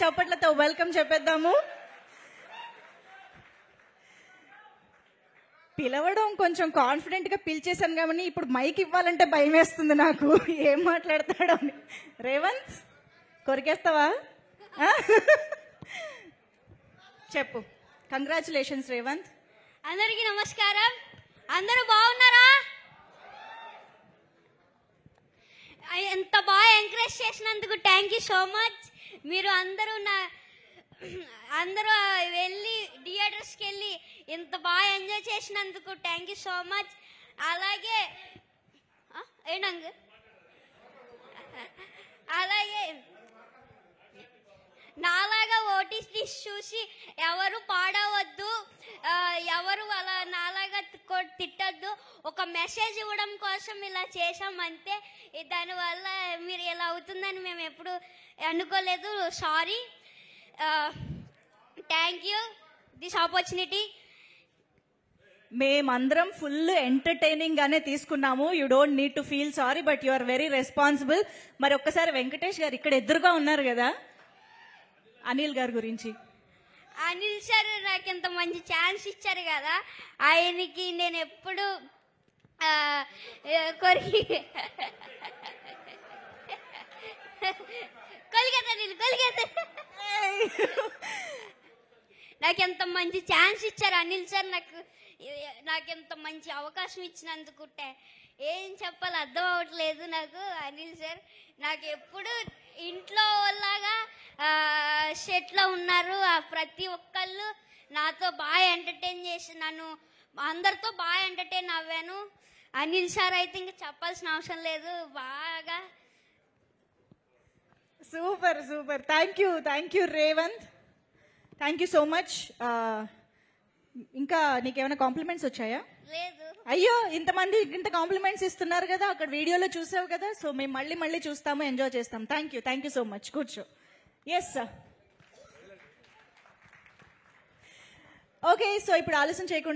చప్పట్లతో వెల్కమ్ చెప్పేద్దాము. పిలవడం కొంచెం కాన్ఫిడెంట్ గా పిలిచేశాను కాబట్టి ఇప్పుడు మైక్ ఇవ్వాలంటే భయం వేస్తుంది నాకు, ఏం మాట్లాడతాడో అని. రేవంత్, కొరికేస్తావా? చెప్పు. కంగ్రాచులేషన్స్ రేవంత్. అందరికీ నమస్కారం. అందరూ బాగున్నారా? ఎంత బాగా ఎంకరేజ్ చేసినందుకు థ్యాంక్ యూ సో మచ్. మీరు అందరూ వెళ్ళి థియేటర్స్కి వెళ్ళి ఇంత బాగా ఎంజాయ్ చేసినందుకు థ్యాంక్ యూ సో మచ్. అలాగే అలాగే నాలాగా ఓటీటీ చూసి ఎవరు పాడవద్దు, ఎవరు అలా నాలాగా తిట్టద్దు. ఒక మెసేజ్ ఇవ్వడం కోసం ఇలా చేసాం అంతే. దానివల్ల మీరు ఇలా అవుతుందని మేము ఎప్పుడు అనుకోలేదు. Sorry. Thank you this opportunity. మేమందరం ఫుల్ ఎంటర్టైనింగ్ గానే తీసుకున్నాము. You don't need to feel sorry, but you are very responsible. మరి ఒక్కసారి వెంకటేష్ గారు ఇక్కడ ఎదురుగా ఉన్నారు కదా, అనిల్ గారి గురించి. అనిల్ సార్ నాకు ఇంత మంచి ఛాన్స్ ఇచ్చారు కదా, ఆయనకి నేను ఎప్పుడు నాకు ఎంత మంచి ఛాన్స్ ఇచ్చారు అనిల్ సార్. నాకు ఎంత మంచి అవకాశం ఇచ్చినందుకు ఏం చెప్పాలి అర్థం అవ్వట్లేదు నాకు. అనిల్ సార్ నాకు ఎప్పుడు ఇంట్లో లాగా సెట్లో ఉన్నారు. ప్రతి ఒక్కళ్ళు నాతో బాగా ఎంటర్టైన్ చేసి నన్ను అందరితో బాగా ఎంటర్టైన్ అవ్వాను. అనిల్ సార్ అయితే ఇంకా చెప్పాల్సిన అవసరం లేదు. బాగా super super. Thank you Revanth. Thank you so much. ఇంకా నీకేమైనా కాంప్లిమెంట్స్ వచ్చాయా? లేదు. అయ్యో, ఇంతమంది ఇంత కాంప్లిమెంట్స్ ఇస్తున్నారు కదా, అక్కడ వీడియోలో చూసావు కదా. సో మేము మళ్ళీ చూస్తాము, ఎంజాయ్ చేస్తాం. Thank you so much. కూర్చో. Yes sir. ఓకే, సో ఇప్పుడు ఆలస్యం చేయకుండా